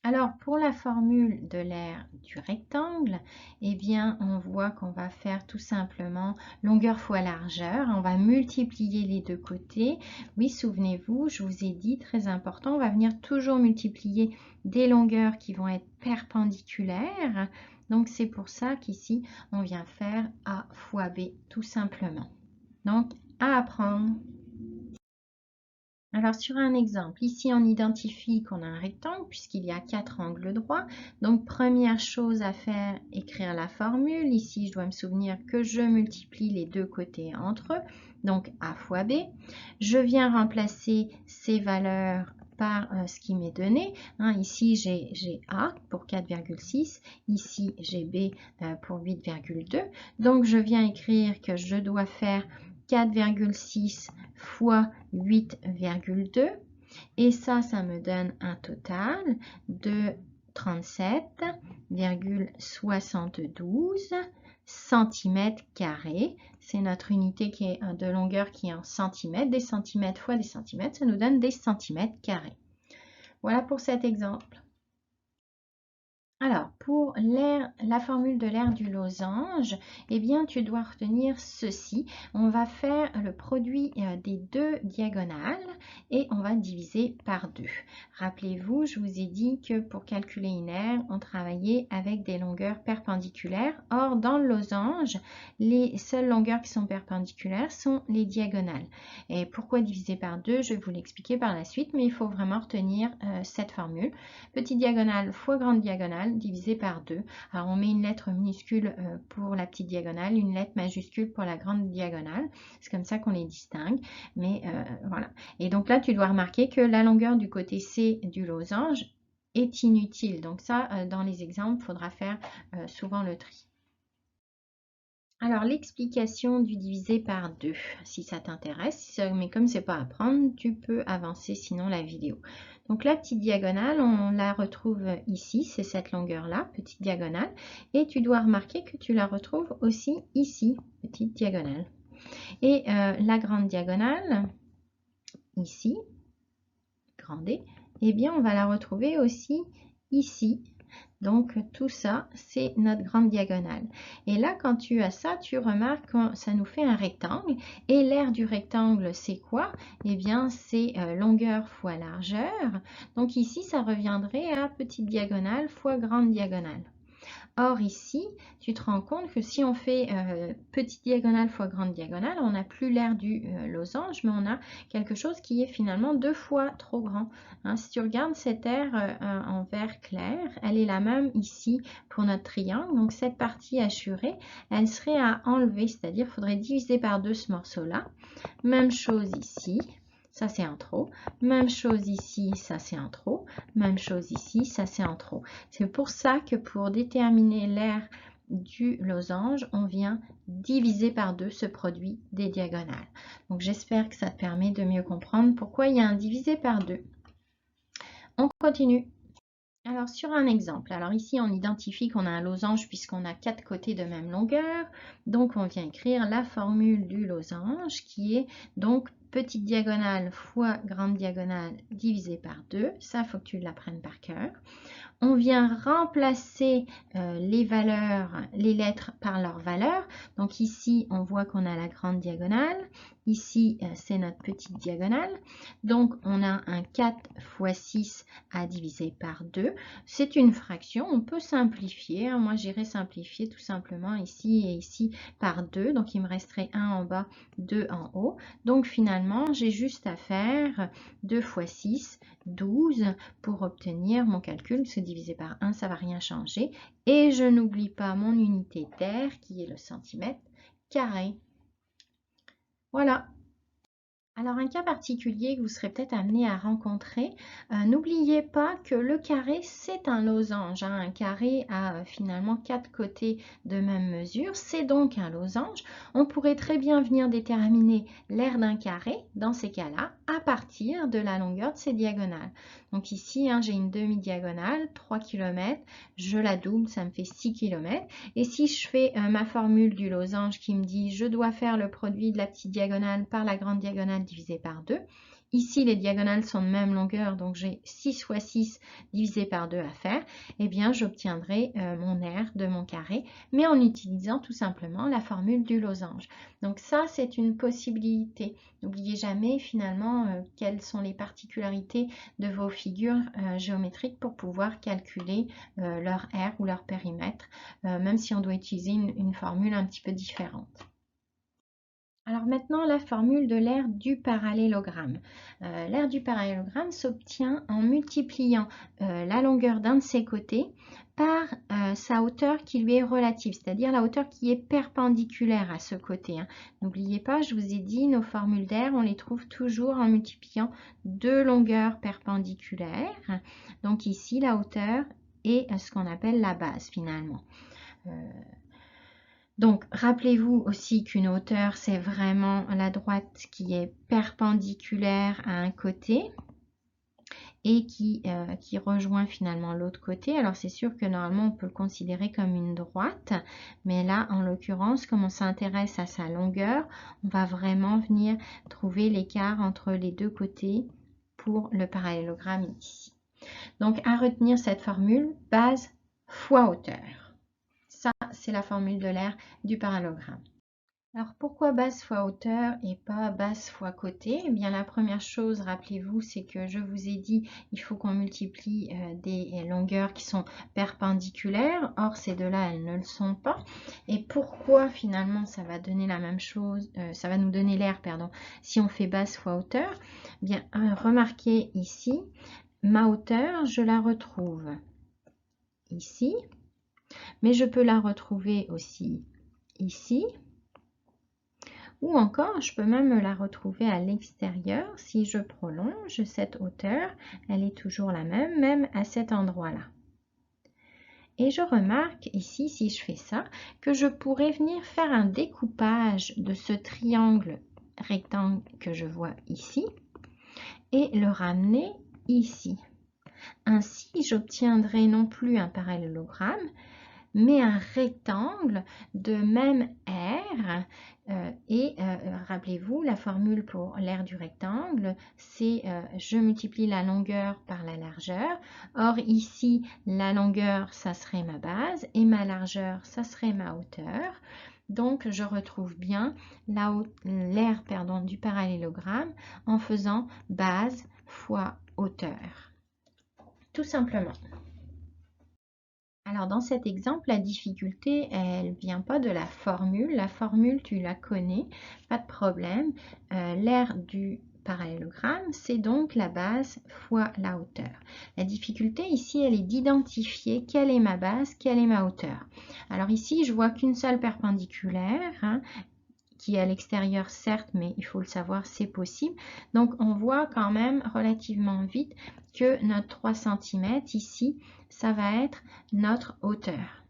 Alors, pour la formule de l'aire du rectangle, eh bien, on voit qu'on va faire tout simplement longueur fois largeur. On va multiplier les deux côtés. Oui, souvenez-vous, je vous ai dit, très important, on va venir toujours multiplier des longueurs qui vont être perpendiculaires. Donc, c'est pour ça qu'ici, on vient faire A fois B, tout simplement. Donc, à apprendre. Alors sur un exemple, ici on identifie qu'on a un rectangle puisqu'il y a 4 angles droits. Donc première chose à faire, écrire la formule. Ici je dois me souvenir que je multiplie les deux côtés entre eux. Donc A fois B. Je viens remplacer ces valeurs par ce qui m'est donné. Ici j'ai A pour 4,6. Ici j'ai B pour 8,2. Donc je viens écrire que je dois faire 4,6 fois 8,2 et ça me donne un total de 37,72 cm². C'est notre unité qui est de longueur qui est en centimètres. Des centimètres fois des centimètres, ça nous donne des centimètres². Voilà pour cet exemple. Alors, pour la formule de l'aire du losange, eh bien, tu dois retenir ceci. On va faire le produit des deux diagonales et on va diviser par 2. Rappelez-vous, je vous ai dit que pour calculer une aire, on travaillait avec des longueurs perpendiculaires. Or, dans le losange, les seules longueurs qui sont perpendiculaires sont les diagonales. Et pourquoi diviser par 2? Je vais vous l'expliquer par la suite, mais il faut vraiment retenir cette formule. Petite diagonale fois grande diagonale divisé par 2. Alors on met une lettre minuscule pour la petite diagonale, une lettre majuscule pour la grande diagonale. C'est comme ça qu'on les distingue. Mais voilà. Et donc là, tu dois remarquer que la longueur du côté C du losange est inutile. Donc ça, dans les exemples, il faudra faire souvent le tri. Alors, l'explication du divisé par 2, si ça t'intéresse, mais comme c'est pas à prendre, tu peux avancer sinon la vidéo. Donc, la petite diagonale, on la retrouve ici, c'est cette longueur-là, petite diagonale, et tu dois remarquer que tu la retrouves aussi ici, petite diagonale. Et la grande diagonale, ici, grande D, eh bien, on va la retrouver aussi ici. Donc, tout ça, c'est notre grande diagonale. Et là, quand tu as ça, tu remarques que ça nous fait un rectangle. Et l'aire du rectangle, c'est quoi? Eh bien, c'est longueur fois largeur. Donc ici, ça reviendrait à petite diagonale fois grande diagonale. Or ici, tu te rends compte que si on fait petite diagonale fois grande diagonale, on n'a plus l'aire du losange, mais on a quelque chose qui est finalement 2 fois trop grand. Si tu regardes cette aire en vert clair, elle est la même ici pour notre triangle. Donc cette partie assurée, elle serait à enlever, c'est-à-dire qu'il faudrait diviser par 2 ce morceau-là. Même chose ici. Ça c'est en trop. Même chose ici, ça c'est en trop. Même chose ici, ça c'est en trop. C'est pour ça que pour déterminer l'aire du losange, on vient diviser par 2 ce produit des diagonales. Donc j'espère que ça te permet de mieux comprendre pourquoi il y a un divisé par 2. On continue. Alors sur un exemple, alors ici on identifie qu'on a un losange puisqu'on a 4 côtés de même longueur. Donc on vient écrire la formule du losange qui est donc petite diagonale fois grande diagonale divisé par 2. Ça, il faut que tu l'apprennes par cœur. On vient remplacer les valeurs, les lettres par leurs valeurs. Donc ici, on voit qu'on a la grande diagonale. Ici, c'est notre petite diagonale. Donc, on a un 4 fois 6 à diviser par 2. C'est une fraction. On peut simplifier. Moi, j'irai simplifier tout simplement ici et ici par 2. Donc, il me resterait 1 en bas, 2 en haut. Donc, finalement, j'ai juste à faire 2 fois 6, 12 pour obtenir mon calcul. Se diviser par 1, ça ne va rien changer. Et je n'oublie pas mon unité d'aire qui est le centimètre carré. Voilà. Alors un cas particulier que vous serez peut-être amené à rencontrer, n'oubliez pas que le carré c'est un losange. Un carré a finalement 4 côtés de même mesure, c'est donc un losange. On pourrait très bien venir déterminer l'aire d'un carré dans ces cas-là à partir de la longueur de ses diagonales. Donc ici j'ai une demi-diagonale, 3 km, je la double, ça me fait 6 km. Et si je fais ma formule du losange qui me dit je dois faire le produit de la petite diagonale par la grande diagonale divisé par 2, ici les diagonales sont de même longueur, donc j'ai 6 fois 6 divisé par 2 à faire, eh bien j'obtiendrai mon aire de mon carré, mais en utilisant tout simplement la formule du losange. Donc ça, c'est une possibilité. N'oubliez jamais finalement quelles sont les particularités de vos figures géométriques pour pouvoir calculer leur aire ou leur périmètre, même si on doit utiliser une formule un petit peu différente. Alors maintenant, la formule de l'aire du parallélogramme. L'aire du parallélogramme s'obtient en multipliant la longueur d'un de ses côtés par sa hauteur qui lui est relative, c'est-à-dire la hauteur qui est perpendiculaire à ce côté. N'oubliez pas, je vous ai dit, nos formules d'aire, on les trouve toujours en multipliant deux longueurs perpendiculaires. Donc ici, la hauteur est ce qu'on appelle la base finalement. Donc, rappelez-vous aussi qu'une hauteur, c'est vraiment la droite qui est perpendiculaire à un côté et qui rejoint finalement l'autre côté. Alors, c'est sûr que normalement, on peut le considérer comme une droite, mais là, en l'occurrence, comme on s'intéresse à sa longueur, on va vraiment venir trouver l'écart entre les deux côtés pour le parallélogramme ici. Donc, à retenir cette formule, base fois hauteur. Ça, c'est la formule de l'aire du parallélogramme. Alors, pourquoi base fois hauteur et pas base fois côté? Eh bien, la première chose, rappelez-vous, c'est que je vous ai dit, il faut qu'on multiplie des longueurs qui sont perpendiculaires. Or, ces deux-là, elles ne le sont pas. Et pourquoi, finalement, ça va donner la même chose, ça va nous donner l'aire, pardon, si on fait base fois hauteur? Eh bien, remarquez ici, ma hauteur, je la retrouve ici. Mais je peux la retrouver aussi ici, ou encore je peux même la retrouver à l'extérieur. Si je prolonge cette hauteur, elle est toujours la même à cet endroit-là. Et je remarque ici, si je fais ça, que je pourrais venir faire un découpage de ce triangle rectangle que je vois ici et le ramener ici. Ainsi, j'obtiendrai non plus un parallélogramme, mais un rectangle de même aire. Rappelez-vous, la formule pour l'aire du rectangle, c'est je multiplie la longueur par la largeur. Or ici, la longueur, ça serait ma base et ma largeur, ça serait ma hauteur. Donc, je retrouve bien l'aire du parallélogramme en faisant base fois hauteur. Tout simplement. Alors, dans cet exemple, la difficulté, elle ne vient pas de la formule. La formule, tu la connais, pas de problème. L'aire du parallélogramme, c'est donc la base fois la hauteur. La difficulté ici, elle est d'identifier quelle est ma base, quelle est ma hauteur. Alors ici, je vois qu'une seule perpendiculaire, qui est à l'extérieur, certes, mais il faut le savoir, c'est possible. Donc, on voit quand même relativement vite que notre 3 cm ici, ça va être notre hauteur.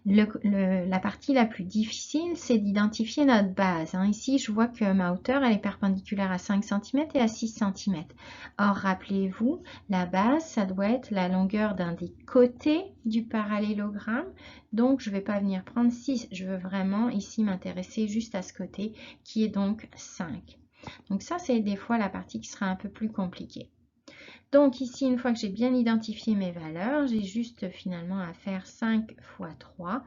La partie la plus difficile, c'est d'identifier notre base. Ici, je vois que ma hauteur, elle est perpendiculaire à 5 cm et à 6 cm. Or, rappelez-vous, la base, ça doit être la longueur d'un des côtés du parallélogramme. Donc, je ne vais pas venir prendre 6. Je veux vraiment ici m'intéresser juste à ce côté qui est donc 5. Donc ça, c'est des fois la partie qui sera un peu plus compliquée. Donc ici, une fois que j'ai bien identifié mes valeurs, j'ai juste finalement à faire 5 fois 3.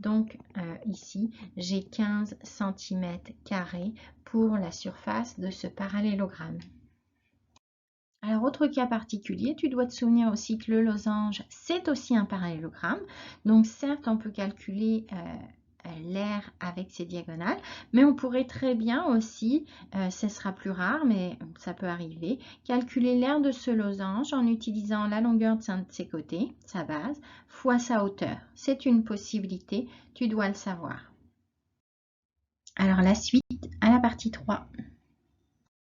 Donc ici, j'ai 15 cm² pour la surface de ce parallélogramme. Alors, autre cas particulier, tu dois te souvenir aussi que le losange, c'est aussi un parallélogramme. Donc certes, on peut calculer l'aire avec ses diagonales, mais on pourrait très bien aussi, ce sera plus rare, mais ça peut arriver, calculer l'aire de ce losange en utilisant la longueur de ses côtés, sa base, fois sa hauteur. C'est une possibilité, tu dois le savoir. Alors la suite à la partie 3.